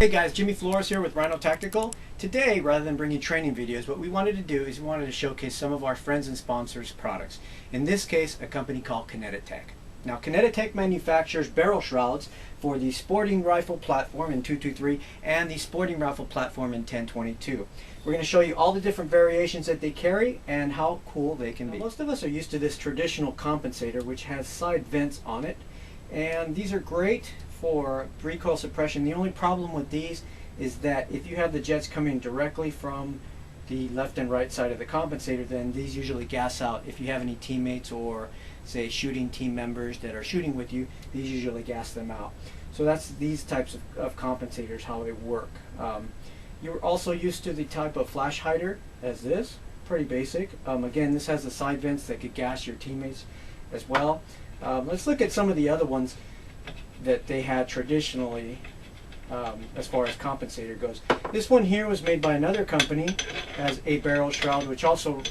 Hey guys, Jimmy Flores here with Rhino Tactical. Today, rather than bringing training videos, what we wanted to do is we wanted to showcase some of our friends and sponsors' products. In this case, a company called Kineti-Tech. Now, Kineti-Tech manufactures barrel shrouds for the sporting rifle platform in 223 and the sporting rifle platform in 1022. We're going to show you all the different variations that they carry and how cool they can be. Most of us are used to this traditional compensator, which has side vents on it, and these are great for recoil suppression. The only problem with these is that if you have the jets coming directly from the left and right side of the compensator, then these usually gas out. If you have any teammates or say shooting team members that are shooting with you, these usually gas them out. So that's these types of compensators, how they work. You're also used to the type of flash hider as this, pretty basic. Again, this has the side vents that could gas your teammates as well. Let's look at some of the other ones that they had traditionally as far as compensator goes. This one here was made by another company as a barrel shroud, which also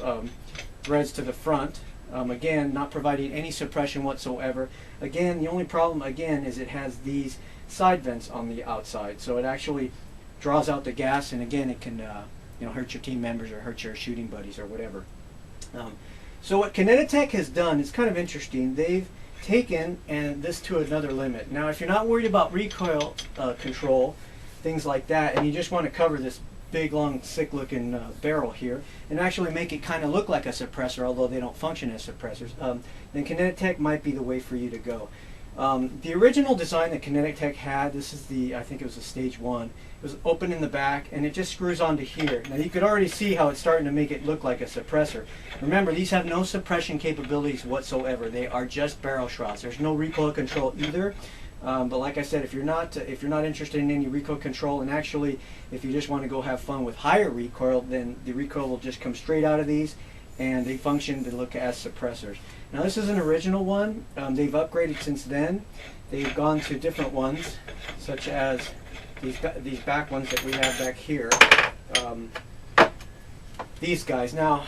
threads to the front. Again, not providing any suppression whatsoever. Again, the only problem again is it has these side vents on the outside, so it actually draws out the gas, and again it can hurt your team members or hurt your shooting buddies or whatever. So what Kineti-Tech has done is kind of interesting. They've taken this to another limit. Now, if you're not worried about recoil control, things like that, and you just want to cover this big, long, sick-looking barrel here and actually make it kind of look like a suppressor, although they don't function as suppressors, then Kineti-Tech might be the way for you to go. The original design that Kineti-Tech had, this is the, I think it was a stage 1, it was open in the back and it just screws onto here. Now you could already see how it's starting to make it look like a suppressor. Remember, these have no suppression capabilities whatsoever. They are just barrel shrouds. There's no recoil control either. But like I said, if you're not interested in any recoil control, and actually if you just want to go have fun with higher recoil, then the recoil will just come straight out of these, and they function to look as suppressors. Now this is an original one. They've upgraded since then. They've gone to different ones, such as these back ones that we have back here. These guys. Now,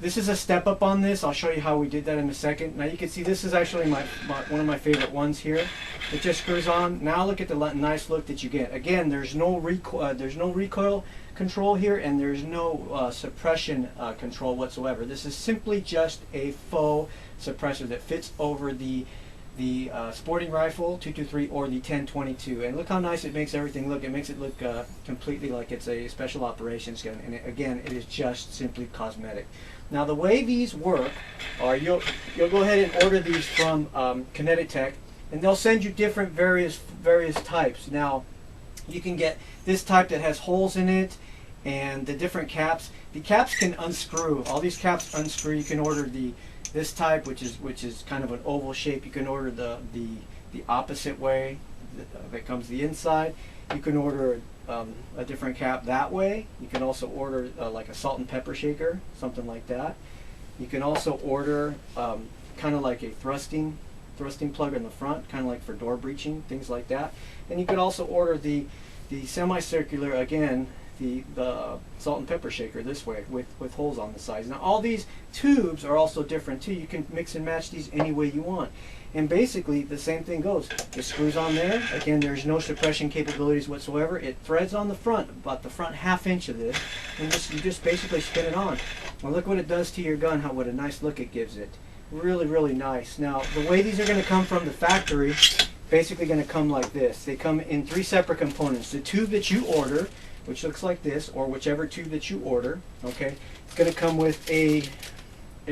this is a step up on this. I'll show you how we did that in a second. Now you can see this is actually one of my favorite ones here. It just screws on. Now look at the nice look that you get. Again, there's no recoil control here, and there's no suppression control whatsoever. This is simply just a faux suppressor that fits over the sporting rifle 223 or the 1022, and look how nice it makes everything look. It makes it look completely like it's a special operations gun, and again, it is just simply cosmetic. Now the way these work are you'll go ahead and order these from Kineti-Tech, and they'll send you different various types. Now you can get this type that has holes in it, and the different caps. The caps can unscrew. All these caps unscrew. You can order this type, which is kind of an oval shape. You can order the opposite way that comes the inside. You can order a different cap that way. You can also order like a salt and pepper shaker, something like that. You can also order kind of like a thrusting plug in the front, kind of like for door breaching, things like that. And you could also order the semicircular, again, the salt and pepper shaker this way with holes on the sides. Now all these tubes are also different too. You can mix and match these any way you want. And basically the same thing goes. It screws on there. Again, there's no suppression capabilities whatsoever. It threads on the front, about the front ½ inch of this, and you just basically spin it on. Well, look what it does to your gun, what a nice look it gives it. Really, really nice. Now the way these are going to come from the factory, basically going to come like this. They come in 3 separate components. The tube that you order, which looks like this, or whichever tube that you order, okay, it's going to come with a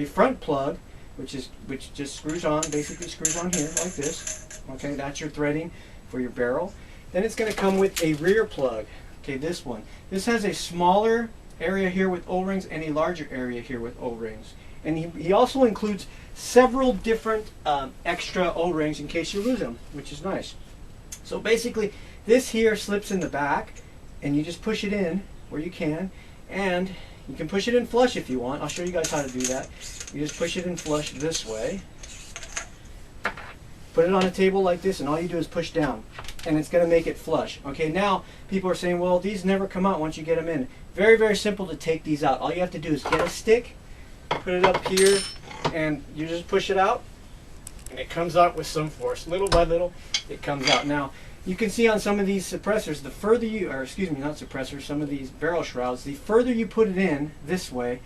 front plug, which just screws on, basically screws on here like this. Okay, that's your threading for your barrel. Then it's going to come with a rear plug. Okay, this one. This has a smaller area here with O-rings and a larger area here with O-rings. And he also includes several different extra O-rings in case you lose them, which is nice. So basically, this here slips in the back, and you just push it in where you can, and you can push it in flush if you want. I'll show you guys how to do that. You just push it in flush this way, put it on a table like this, and all you do is push down, and it's going to make it flush. Okay, now people are saying, well, these never come out once you get them in. Very, very simple to take these out. All you have to do is get a stick, put it up here, and you just push it out, and it comes out with some force. Little by little, it comes out. Now, you can see on some of these suppressors, the further you, or excuse me, not suppressors, some of these barrel shrouds, the further you put it in this way,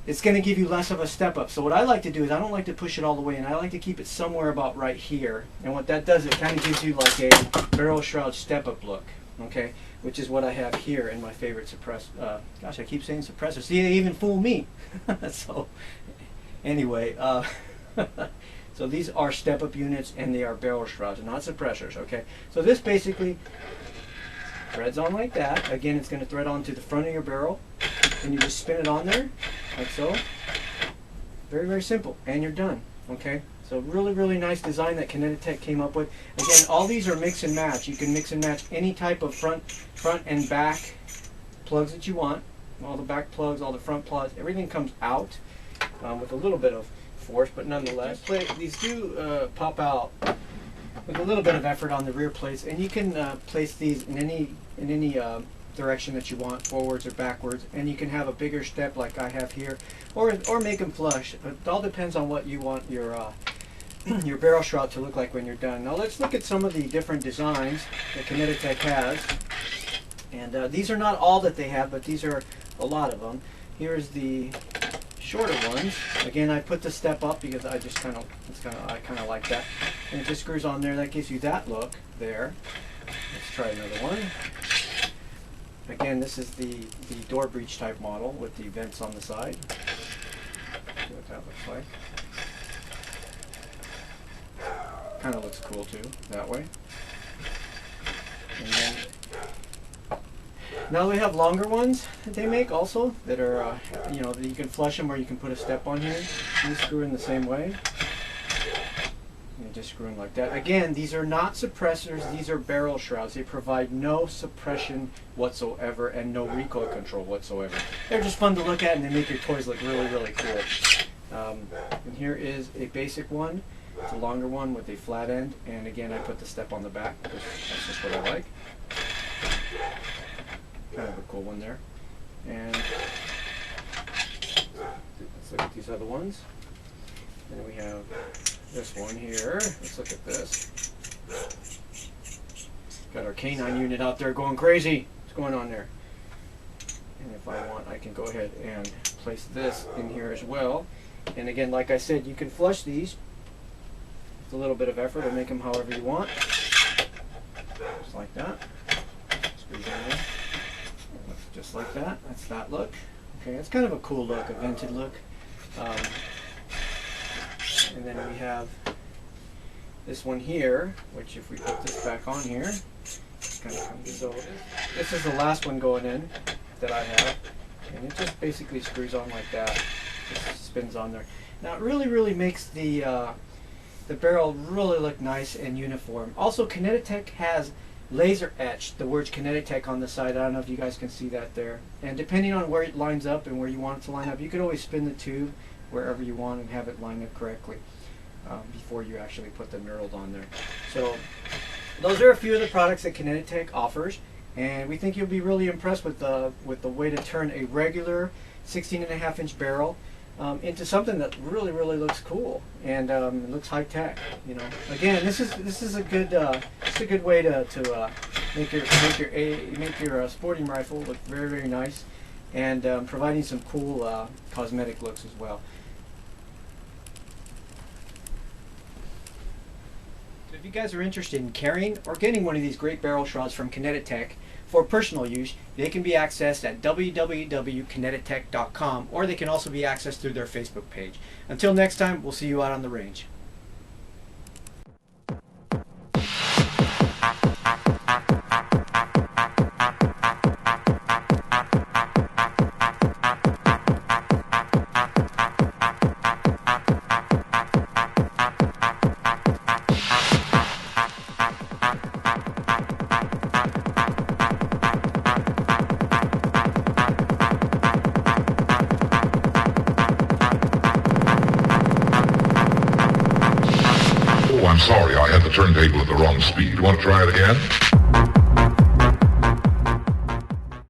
it's going to give you less of a step up. So what I like to do is I don't like to push it all the way in. I like to keep it somewhere about right here. And what that does, it kind of gives you like a barrel shroud step up look, okay? Which is what I have here in my favorite suppressor. Gosh, I keep saying suppressor. See, they even fool me. So anyway, so these are step up units and they are barrel shrouds, not suppressors, okay? So this basically threads on like that. Again, it's going to thread onto the front of your barrel, and you just spin it on there like so. Very, very simple, and you're done, okay? So really, really nice design that KinetiTech came up with. Again, all these are mix and match. You can mix and match any type of front and back plugs that you want. All the back plugs, all the front plugs, everything comes out with a little bit of force, but nonetheless, these do pop out with a little bit of effort on the rear plates, and you can place these in any direction that you want, forwards or backwards, and you can have a bigger step like I have here, or make them flush. It all depends on what you want your your barrel shroud to look like when you're done. Now let's look at some of the different designs that KinetiTech has, and these are not all that they have, but these are a lot of them. Here's the shorter ones. Again, I put the step up because I just I kind of like that, and it just screws on there. That gives you that look there. Let's try another one. Again, this is the door breach type model with the vents on the side. See what that looks like. Kind of looks cool too, that way. And then now we have longer ones that they make also that are, you know, that you can flush them or you can put a step on here. These screw in the same way. And just screw in like that. Again, these are not suppressors, these are barrel shrouds. They provide no suppression whatsoever and no recoil control whatsoever. They're just fun to look at and they make your toys look really, really cool. And here is a basic one. It's a longer one with a flat end, and again I put the step on the back because that's just what I like. Kind of a cool one there. And let's look at these other ones. And we have this one here. Let's look at this. Got our canine unit out there going crazy. What's going on there? And if I want, I can go ahead and place this in here as well. And again, like I said, you can flush these with a little bit of effort or make them however you want. Just like that. Screw down there. Just like that. That's that look. Okay, it's kind of a cool look, a vented look. And then we have this one here, which if we put this back on here, it's kind of comes. So this is the last one going in that I have, and it just basically screws on like that. Just spins on there. Now it really, really makes the barrel really look nice and uniform. Also, KinetiTech has laser etched the words KinetiTech on the side. I don't know if you guys can see that there. And depending on where it lines up and where you want it to line up, you could always spin the tube wherever you want and have it line up correctly before you actually put the knurled on there. So those are a few of the products that KinetiTech offers, and we think you'll be really impressed with the way to turn a regular 16.5-inch barrel into something that really, really looks cool and it looks high tech. You know, again, this is a good way to make your sporting rifle look very, very nice, and providing some cool cosmetic looks as well. So if you guys are interested in carrying or getting one of these great barrel shrouds from KinetiTech for personal use, they can be accessed at www.kinetitech.com, or they can also be accessed through their Facebook page. Until next time, we'll see you out on the range. I'm sorry, I had the turntable at the wrong speed. Want to try it again?